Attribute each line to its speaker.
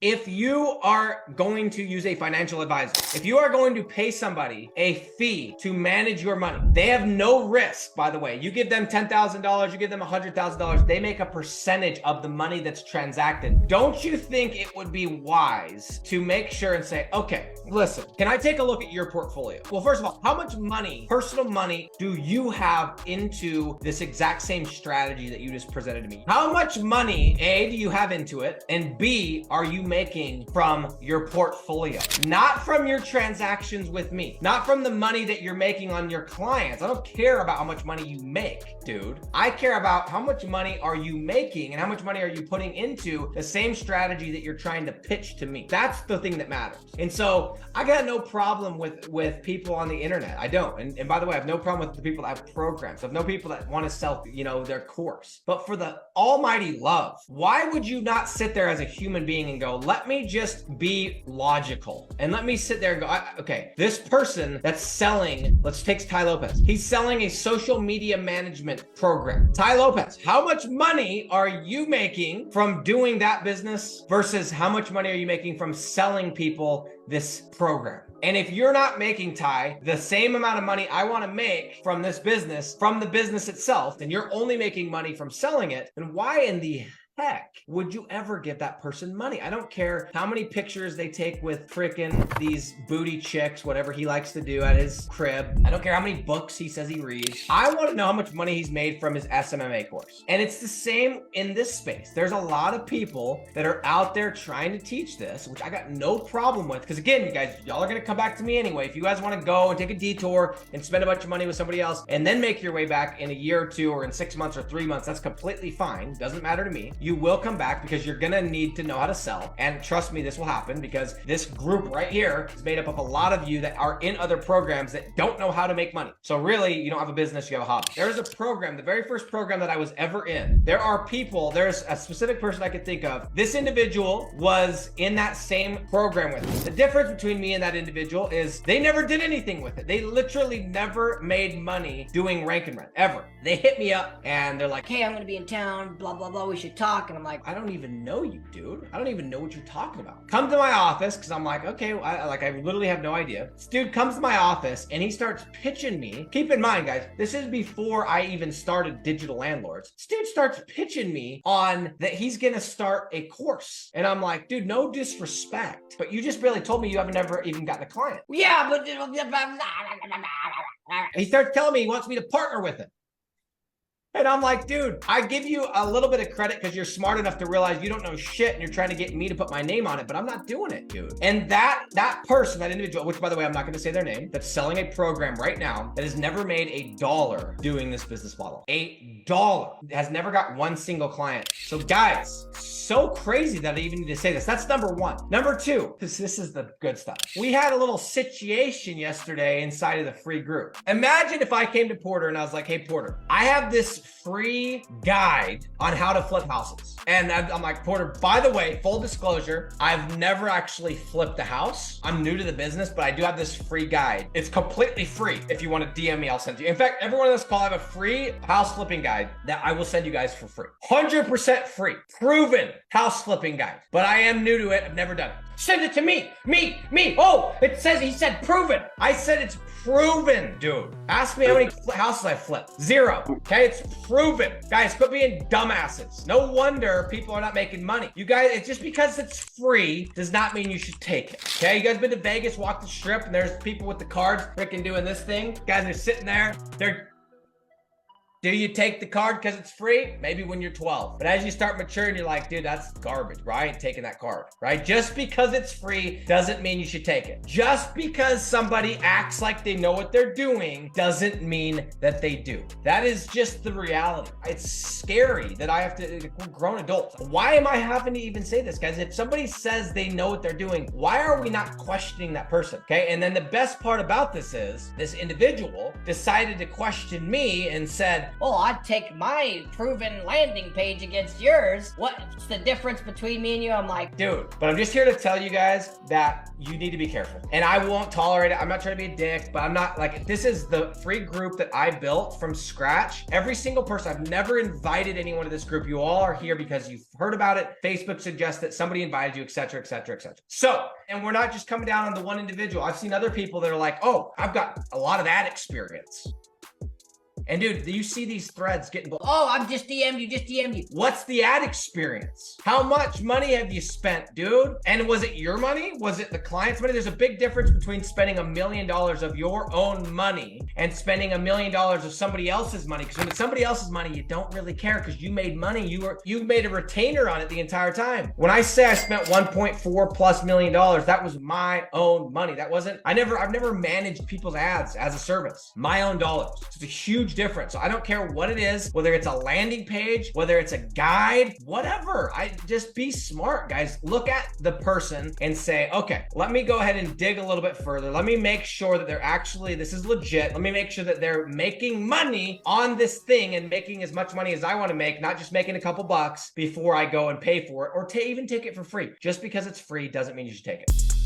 Speaker 1: If you are going to use a financial advisor, if you are going to pay somebody a fee to manage your money, they have no risk, by the way. You give them $10,000, you give them $100,000, they make a percentage of the money that's transacted. Don't you think it would be wise to make sure and say, okay, listen, can I take a look at your portfolio? Well, first of all, how much money, personal money, do you have into this exact same strategy that you just presented to me? How much money, A, do you have into it? And B, are you making from your portfolio? Not from your transactions with me, not from the money that you're making on your clients. I don't care about how much money you make, dude. I care about how much money are you making and how much money are you putting into the same strategy that you're trying to pitch to me. That's the thing that matters. And so I got no problem with people on the internet. I don't. And by the way, I have no problem with the people that have programs. I have no people that want to sell, their course. But for the almighty love, why would you not sit there as a human being and go, let me just be logical and let me sit there and go, okay, this person that's selling, let's take Tai Lopez. He's selling a social media management program. Tai Lopez, how much money are you making from doing that business versus how much money are you making from selling people this program? And if you're not making, Tai, the same amount of money I want to make from this business, from the business itself, and you're only making money from selling it, then why in the heck would you ever give that person money? I don't care how many pictures they take with freaking these booty chicks, whatever he likes to do at his crib. I don't care how many books he says he reads. I want to know how much money he's made from his SMMA course. And it's the same in this space. There's a lot of people that are out there trying to teach this, which I got no problem with. Because again, you guys, y'all are going to come back to me anyway. If you guys want to go and take a detour and spend a bunch of money with somebody else and then make your way back in a year or two or in 6 months or 3 months, that's completely fine. Doesn't matter to me. You will come back because you're gonna need to know how to sell. And trust me, this will happen because this group right here is made up of a lot of you that are in other programs that don't know how to make money. So really, you don't have a business, you have a hobby. There's a program, the very first program that I was ever in. There are people, there's a specific person I could think of. This individual was in that same program with me. The difference between me and that individual is they never did anything with it. They literally never made money doing rank and rent, ever. They hit me up and they're like, hey, I'm gonna be in town, blah, blah, blah, we should talk. And I'm like, I don't even know you, dude. I don't even know what you're talking about. Come to my office, because I'm like, okay, I literally have no idea. This dude comes to my office and he starts pitching me. Keep in mind, guys, this is before I even started Digital Landlords. This dude starts pitching me on that he's gonna start a course. And I'm like, dude, no disrespect, but you just barely told me you haven't ever even gotten a client. Yeah, but he starts telling me he wants me to partner with him. And I'm like, dude, I give you a little bit of credit because you're smart enough to realize you don't know shit and you're trying to get me to put my name on it, but I'm not doing it, dude. And that person, that individual, which by the way, I'm not going to say their name, that's selling a program right now that has never made $1 doing this business model. $1. Has never got one single client. So guys, so crazy that I even need to say this. That's number one. Number two, this is the good stuff. We had a little situation yesterday inside of the free group. Imagine if I came to Porter and I was like, hey, Porter, I have this free guide on how to flip houses. And I'm like, Porter, by the way, full disclosure, I've never actually flipped a house. I'm new to the business, but I do have this free guide. It's completely free. If you want to DM me, I'll send you. In fact, everyone on this call, I have a free house flipping guide that I will send you guys for free. 100% free. Proven house flipping guide. But I am new to it. I've never done it. Send it to me. Me. Oh, it says, he said proven. I said it's proven, dude. Ask me how many houses I flipped. 0. Okay, it's proven. Guys, quit being dumbasses. No wonder people are not making money. You guys, it's just because it's free does not mean you should take it. Okay, you guys been to Vegas, walk the strip, and there's people with the cards freaking doing this thing. Guys are sitting there. Do you take the card because it's free? Maybe when you're 12. But as you start maturing, you're like, dude, that's garbage, bro. I ain't taking that card, right? Just because it's free doesn't mean you should take it. Just because somebody acts like they know what they're doing doesn't mean that they do. That is just the reality. It's scary that I have to, we're grown adults. Why am I having to even say this, guys? If somebody says they know what they're doing, why are we not questioning that person? Okay, and then the best part about this is this individual decided to question me and said,
Speaker 2: oh, I'd take my proven landing page against yours. What's the difference between me and you? I'm like,
Speaker 1: dude, but I'm just here to tell you guys that you need to be careful. And I won't tolerate it. I'm not trying to be a dick, but I'm not like, this is the free group that I built from scratch. Every single person, I've never invited anyone to this group. You all are here because you've heard about it. Facebook suggests that somebody invited you, et cetera, et cetera, et cetera. So, and we're not just coming down on the one individual. I've seen other people that are like, oh, I've got a lot of ad experience. And dude, you see these threads getting,
Speaker 2: oh, I'm just DM'd you, just DM'd you.
Speaker 1: What's the ad experience? How much money have you spent, dude? And was it your money? Was it the client's money? There's a big difference between spending $1 million of your own money and spending $1 million of somebody else's money. Because when it's somebody else's money, you don't really care because you made money. You made a retainer on it the entire time. When I say I spent $1.4+ million, that was my own money. That wasn't, I've never managed people's ads as a service. My own dollars. It's a huge difference. So I don't care what it is, whether it's a landing page, whether it's a guide, whatever. I just be smart, guys. Look at the person and say, okay, let me go ahead and dig a little bit further. Let me make sure that they're actually, this is legit. Let me make sure that they're making money on this thing and making as much money as I want to make, not just making a couple bucks before I go and pay for it or even take it for free. Just because it's free doesn't mean you should take it.